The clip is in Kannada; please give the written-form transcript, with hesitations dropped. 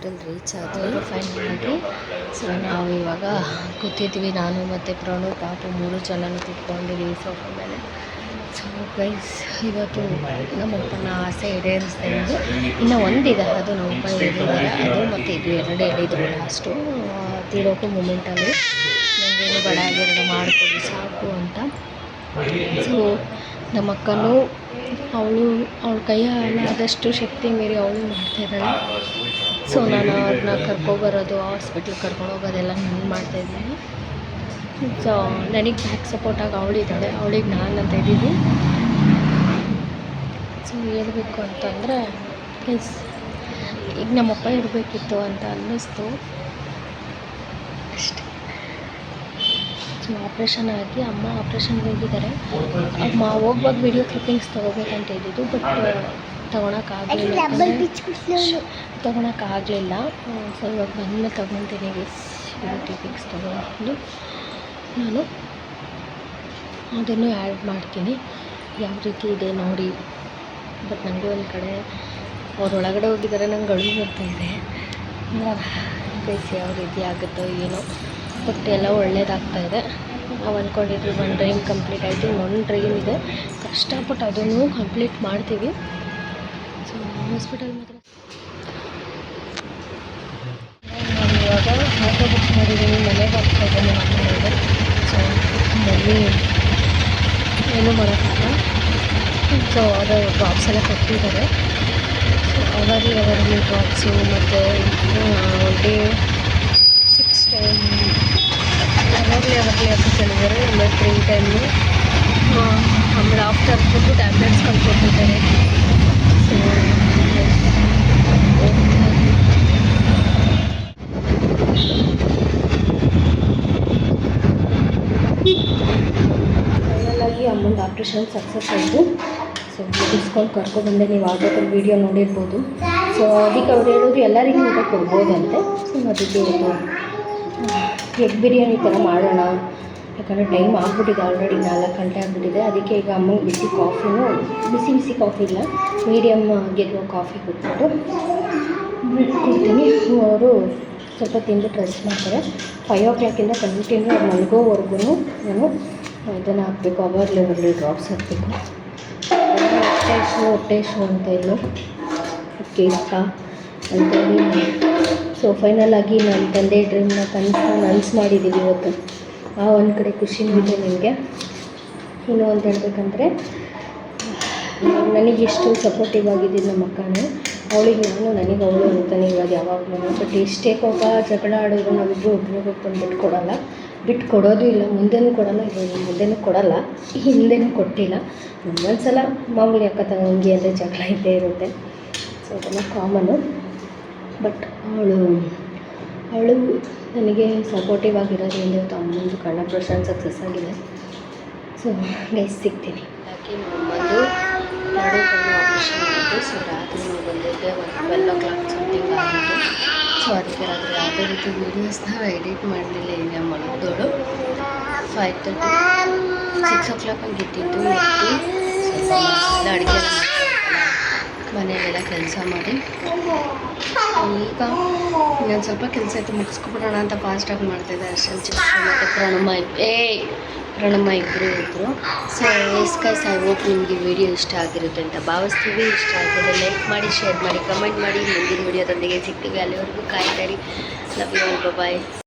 ಹಾಸ್ಪಿಟಲ್ ರೀಚ್ ಆದ್ವಿ ಫೈನಲಾಗಿ. ಸೊ ನಾವು ಇವಾಗ ಕೂತಿದ್ವಿ, ನಾನು ಮತ್ತು ಪ್ರಣು ಪಾಪು 3 ಜನನೂ ಕೂತ್ಕೊಂಡಿದ್ದೀವಿ ಸೋಫಾ ಮೇಲೆ. ಸೊ ಗೈಸ್, ಇವತ್ತು ನಮ್ಮಪ್ಪನ ಆಸೆ ಈಡೇರಿಸ್ತಾ ಇದ್ದು ಇನ್ನು ಒಂದಿದೆ, ಅದು ನಮ್ಮಪ್ಪ ಹೇಳಿದ್ದಾರೆ. ಅದು ಮತ್ತು ಇದು 2 ಹೇಳಿದರು ಲಾಸ್ಟು ತೀರೋಕ್ಕೂ ಮೂಮೆಂಟಲ್ಲಿ, ನನಗೇನು ಬಡ ಆಗಿರೋದು ಮಾಡಿಕೊಡಿ ಸಾಕು ಅಂತ. ಸೊ ನಮ್ಮ ಅಕ್ಕನೂ ಅವಳ ಕೈಯಲ್ಲಾದಷ್ಟು ಶಕ್ತಿ ಮೀರಿ ಅವಳು ಮಾಡ್ತಾಯಿದ್ದಾಳೆ. ಸೊ ನಾನು ಅವ್ರನ್ನ ಕರ್ಕೊಬರೋದು, ಹಾಸ್ಪಿಟ್ಲಿಗೆ ಕರ್ಕೊಂಡೋಗೋದೆಲ್ಲ ನಾನು ಮಾಡ್ತಾಯಿದ್ದೀನಿ. ಸೊ ನನಗೆ ಬ್ಯಾಕ್ ಸಪೋರ್ಟಾಗಿ ಅವಳಿದ್ದಾಳೆ, ಅವಳಿಗೆ ನಾನು ಅಂತ ಇದ್ದೀನಿ. ಸೊ ಹೇಳಬೇಕು ಅಂತಂದರೆ ಪ್ಲೀಸ್ ಈಗ ನಮ್ಮಪ್ಪ ಇರಬೇಕಿತ್ತು ಅಂತ ಅನ್ನಿಸ್ತು ಅಷ್ಟೇ. ಸೊ ಆಪ್ರೇಷನ್ ಆಗಿ ಅಮ್ಮ ಆಪ್ರೇಷನ್ಗೆ ಹೋಗಿದ್ದಾರೆ. ಅಮ್ಮ ಹೋಗುವಾಗ ವೀಡಿಯೋ ಕ್ಲಿಪ್ಪಿಂಗ್ಸ್ ತೊಗೋಬೇಕಂತ ಇದ್ದಿದ್ದು, ಬಟ್ ತೊಗೊಳಕ್ಕಾಗಲಿಲ್ಲ. ಸೊ ಇವಾಗ ಬಂದಮೇಲೆ ತೊಗೊತೀನಿ ವೀಡಿಯೋ ಕ್ಲಿಪ್ಪಿಂಗ್ಸ್ ತೊಗೊಂಡು ನಾನು ಅದನ್ನು ಆ್ಯಡ್ ಮಾಡ್ತೀನಿ, ಯಾವ ರೀತಿ ಇದೆ ನೋಡಿ. ಬಟ್ ನನಗೆ ಒಂದು ಕಡೆ ಅವ್ರೊಳಗಡೆ ಹೋಗಿದ್ದಾರೆ, ನಂಗೆ ಅಳು ಬರ್ತಾಯಿದೆ. ಬೇಸಿ ಯಾವ ರೀತಿ ಆಗುತ್ತೋ ಏನೋ, ಬಟ್ ಎಲ್ಲ ಒಳ್ಳೇದಾಗ್ತಾಯಿದೆ. ನಾವು ಅಂದ್ಕೊಂಡಿದ್ವಿ ಒಂದು ಡ್ರೀಮ್ ಕಂಪ್ಲೀಟ್ ಆಯಿತು, ಇನ್ನೊಂದು ಡ್ರೀಮ್ ಇದೆ, ಕಷ್ಟಪಟ್ಟು ಅದನ್ನು ಕಂಪ್ಲೀಟ್ ಮಾಡ್ತೀವಿ. ಸೊ ಹಾಸ್ಪಿಟಲ್ ಮಾತ್ರ ನಾನು ಇವಾಗ ಆಟೋ ಬುಕ್ ಮಾಡಿದ್ದೀನಿ, ಮನೆಗೆ ಹೋಗ್ತಾಯಿದ್ದೀನಿ ಮಾತಾಡೋದು. ಸೊ ಮಮ್ಮಿ ಏನೂ ಮಾಡೋಕ್ಕಾಗಲ್ಲ. ಸೊ ಅದು ಡ್ರಾಪ್ಸ್ ಎಲ್ಲ ಕೊಟ್ಟಿದ್ದಾರೆ. ಸೊ ಅವರಿಗೆ ಡ್ರಾಪ್ಸು ಮತ್ತು ಒನ್ ಡೇ 6 ಟೈಮ್ ಅವರ್ಲಿ ಅಂತ ಕೇಳಿದ್ದಾರೆ. ಆಮೇಲೆ 3 ಟೈಮು, ಆಮೇಲೆ ಆಫ್ಟರ್ ಫುಡ್ಡು ಟ್ಯಾಬ್ಲೆಟ್ಸ್ಗಳು ಕೊಟ್ಟಿದ್ದಾರೆ. ಸೊ ಫೈನಲಾಗಿ ಅಮ್ಮಂದು ಆಪ್ರೇಷನ್ ಸಕ್ಸಸ್ ಆಯಿತು. ಸೊ ಮುಗಿಸ್ಕೊಂಡು ಕರ್ಕೊಬಂದೆ, ನೀವು ಆಗಬೇಕಾದ್ರೆ ವೀಡಿಯೋ ನೋಡಿರ್ಬೋದು. ಸೊ ಅದಕ್ಕೆ ಅವ್ರು ಹೇಳೋದು ಎಲ್ಲರಿಗೂ ಊಟ ಕೊಡ್ಬೋದಂತೆ. ಸೊ ಅದಕ್ಕೆ ಇವತ್ತು ಎಗ್ ಬಿರಿಯಾನಿ ಥರ ಮಾಡೋಣ, ಯಾಕಂದರೆ ಟೈಮ್ ಆಗಿಬಿಟ್ಟಿದೆ, ಆಲ್ರೆಡಿ 4 ಗಂಟೆ ಆಗಿಬಿಟ್ಟಿದೆ. ಅದಕ್ಕೆ ಈಗ ಅಮ್ಮಂಗೆ ಬಿಸಿ ಕಾಫಿ ಇಲ್ಲ, ಮೀಡಿಯಮ್ ಗೆಲ್ಲೋ ಕಾಫಿ ಕೊಟ್ಬಿಟ್ಟು ಕೊಡ್ತೀನಿ. ಅವರು ಸ್ವಲ್ಪ ತಿಂದುಬಿಟ್ಟು ರೆಸ್ಟ್ ಮಾಡ್ತಾರೆ. 5 o'clock ಕಂಟಿನ್ಯೂ ಅವ್ರು ಮಲಗೋವರೆಗೂ ನಾನು ಇದನ್ನು ಹಾಕಬೇಕು, ಅವರ್ಲಿ ಡ್ರಾಪ್ಸ್ ಹಾಕಬೇಕು. ಹೊಟ್ಟೆ ಶೋ ಅಂತ ಇದ್ಲು, ಅದಕ್ಕೆ ಇಷ್ಟ ಅಂತೇಳಿ. ಸೊ ಫೈನಲಾಗಿ ನನ್ನ ತಂದೆ ಡ್ರೀಮ್ನ ಕನಸು ಮಾಡಿದ್ದೀವಿ ಇವತ್ತು. ಆ ಒಂದು ಕಡೆ ಖುಷಿನೂ ಇದೆ ನಿಮಗೆ. ಇನ್ನೂ ಅಂತ ಹೇಳ್ಬೇಕಂದ್ರೆ, ನನಗೆಷ್ಟು ಸಪೋರ್ಟಿವ್ ಆಗಿದ್ದೀನಿ ನಮ್ಮ ಅಕ್ಕನೇ, ಅವಳಿಗೆ ನಾನು, ನನಗೆ ಅವಳು ಅಂತಾನೆ ಇವಾಗ ಯಾವಾಗಲೂ. ಬಟ್ ಎಷ್ಟೇ ಕೋಪ ಜಗಳ ಆಡೋದು ನಾವಿಬ್ಬರು ಒಬ್ಬರಿಗೊಬ್ಬರು ಬಿಟ್ಕೊಡೋದು ಇಲ್ಲ, ಮುಂದೆನೂ ಕೊಡೋಲ್ಲ, ಇವಾಗ ಮುಂದೆನೂ ಕೊಡೋಲ್ಲ, ಹಿಂದೆನೂ ಕೊಟ್ಟಿಲ್ಲ. ಒಂದೊಂದು ಸಲ ಮಾಮೂಲಿ ಅಕ್ಕ ತಂಗಿ ಅಂದರೆ ಜಗಳ ಇದ್ದೇ ಇರುತ್ತೆ. ಸೊ ಅದೆಲ್ಲ ಕಾಮನು. ಬಟ್ ಅವಳು ನನಗೆ ಸಪೋರ್ಟಿವ್ ಆಗಿರೋದ್ರಿಂದ ಇವತ್ತು ಅಮ್ಮಂದು ಕಣ್ಣ ಆಪ್ರೇಷನ್ ಸಕ್ಸಸ್ ಆಗಿದೆ. ಸೊ ಗೈಸ್ ಸಿಗ್ತೀನಿ. ಯಾಕೆ ಬಂದು 2 ಕಣ್ಣು ಆಪ್ರೇಷನ್ ಆಗಿತ್ತು. ಸೊ ರಾತ್ರಿ ನಾವು ಬಂದಿದ್ದೆ ಒಂದು 12 o'clock ಸಮಥಿಂಗ್ ಆಗಿತ್ತು. ಸೊ ಅದಕ್ಕೆ ರಾತ್ರಿ ಯಾವುದೇ ರೀತಿ ವೀಡಿಯೋಸ್ನ ಎಡಿಟ್ ಮಾಡಲಿಲ್ಲ. ಈಗ ಮಲಗಿದೋಳು 5:30 6 o'clock ಹಂಗೆ ಇಟ್ಟಿದ್ದು. ಸ್ವಲ್ಪ ಅಡುಗೆ ಮನೆಯಲ್ಲೆಲ್ಲ ಕೆಲಸ ಮಾಡಿ ಈಗ ಇನ್ನೊಂದು ಸ್ವಲ್ಪ ಕೆಲಸ ಇತ್ತು, ಮುಗಿಸ್ಕೊಬಿಡೋಣ ಅಂತ ಫಾಸ್ಟಾಗಿ ಮಾಡ್ತಾಯಿದ್ದೆ. ಅಷ್ಟೊಂದು ಚಿಕ್ಕ ಮತ್ತು ಪ್ರಣಮ್ಮ ಇಬ್ಬರು ಇದ್ದರು. ಸೊ ಗೈಸ್, ಐ ಹೋಪ್ ನಿಮಗೆ ವಿಡಿಯೋ ಇಷ್ಟ ಆಗಿರುತ್ತೆ ಅಂತ ಭಾವಿಸ್ತೀವಿ. ಇಷ್ಟ ಆಗಿದ್ರೆ ಲೈಕ್ ಮಾಡಿ, ಶೇರ್ ಮಾಡಿ, ಕಮೆಂಟ್ ಮಾಡಿ. ಮುಂದಿನ ವಿಡಿಯೋದೊಂದಿಗೆ ಸಿಗ್ತೀವಿ. ಅಲ್ಲಿವರೆಗೂ ಕಾಯ್ತಾಡಿ. Love you all, bye.